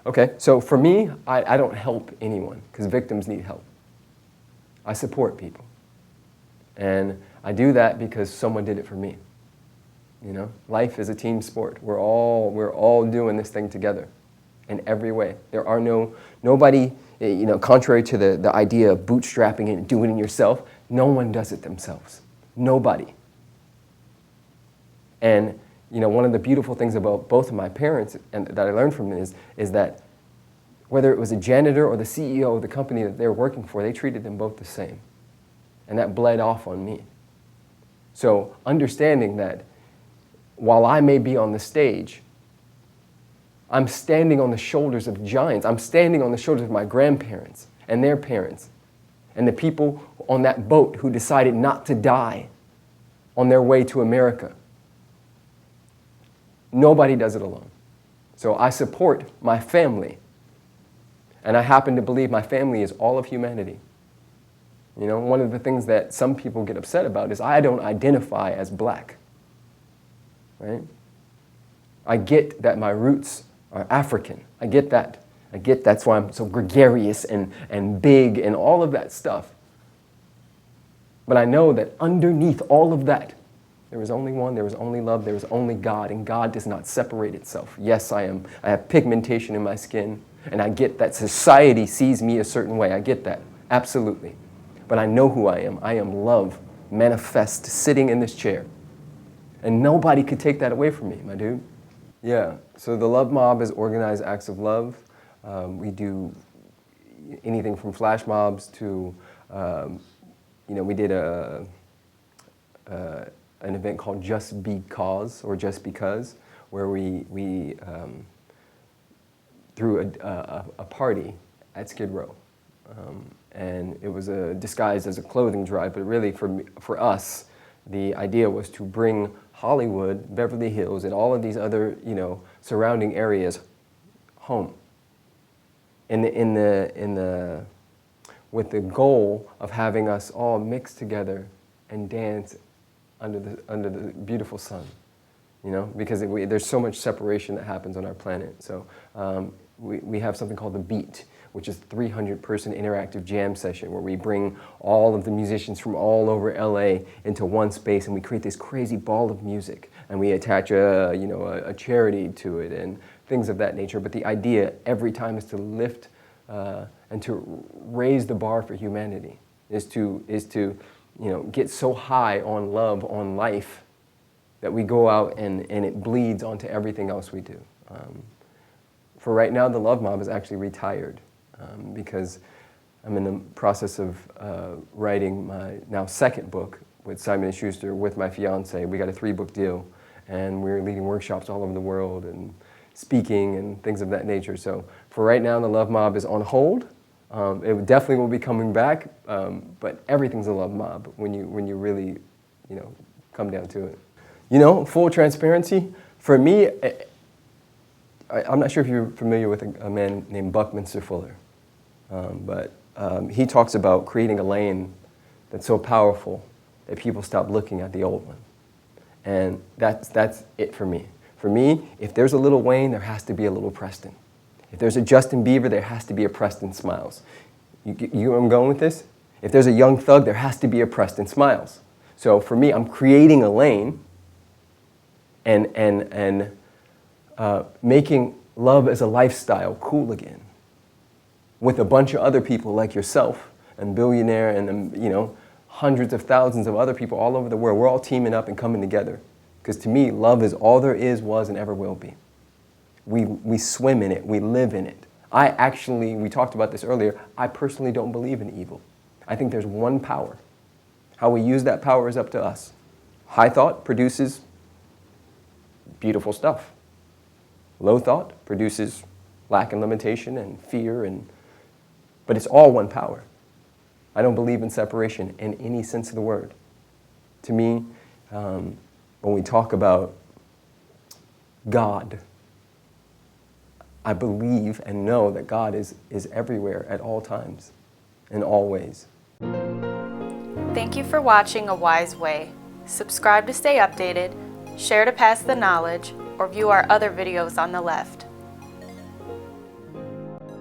Okay, so for me, I don't help anyone because victims need help. I support people. And I do that because someone did it for me. You know, life is a team sport. We're all doing this thing together in every way. There are nobody, you know, contrary to the idea of bootstrapping it and doing it yourself, no one does it themselves. Nobody. And, you know, one of the beautiful things about both of my parents and that I learned from them is that whether it was a janitor or the CEO of the company that they were working for, they treated them both the same. And that bled off on me. So understanding that while I may be on the stage, I'm standing on the shoulders of giants. I'm standing on the shoulders of my grandparents and their parents and the people on that boat who decided not to die on their way to America. Nobody does it alone. So I support my family. And I happen to believe my family is all of humanity. You know, one of the things that some people get upset about is I don't identify as black. Right? I get that my roots are African. I get that. That's why I'm so gregarious and big and all of that stuff. But I know that underneath all of that, there was only one, there was only love, there was only God, and God does not separate itself. Yes, I have pigmentation in my skin, and I get that society sees me a certain way. I get that, absolutely. But I know who I am. I am love, manifest, sitting in this chair. And nobody could take that away from me, my dude. Yeah, so the Love Mob is organized acts of love. We do anything from flash mobs to, you know, we did an event called Just Because, or Just Because, where we threw a party at Skid Row. And it was disguised as a clothing drive, but really for us, the idea was to bring Hollywood, Beverly Hills, and all of these other, you know, surrounding areas home. With the goal of having us all mix together and dance under the beautiful sun, you know, because there's so much separation that happens on our planet. So we have something called The Beat, which is a 300-person interactive jam session where we bring all of the musicians from all over LA into one space, and we create this crazy ball of music, and we attach a charity to it and things of that nature. But the idea every time is to lift and to raise the bar for humanity, is to get so high on love, on life, that we go out and it bleeds onto everything else we do. For right now, the Love Mob is actually retired. Because I'm in the process of writing my now second book with Simon & Schuster with my fiance. We got a 3-book deal, and we're leading workshops all over the world and speaking and things of that nature. So for right now, the Love Mob is on hold. It definitely will be coming back, but everything's a Love Mob when you really, you know, come down to it. You know, full transparency, for me, I'm not sure if you're familiar with a man named Buckminster Fuller. But he talks about creating a lane that's so powerful that people stop looking at the old one. And that's it for me. For me, if there's a little Wayne, there has to be a little Preston. If there's a Justin Bieber, there has to be a Preston Smiles. You know where I'm going with this? If there's a Young Thug, there has to be a Preston Smiles. So for me, I'm creating a lane and making love as a lifestyle cool again, with a bunch of other people like yourself and Billionaire and, you know, hundreds of thousands of other people all over the world. We're all teaming up and coming together. Because to me, love is all there is, was, and ever will be. We swim in it. We live in it. We talked about this earlier, I personally don't believe in evil. I think there's one power. How we use that power is up to us. High thought produces beautiful stuff. Low thought produces lack and limitation and fear, but it's all one power. I don't believe in separation in any sense of the word. To me, when we talk about God, I believe and know that God is everywhere at all times, in all ways. Thank you for watching A Wise Way. Subscribe to stay updated, share to pass the knowledge, or view our other videos on the left.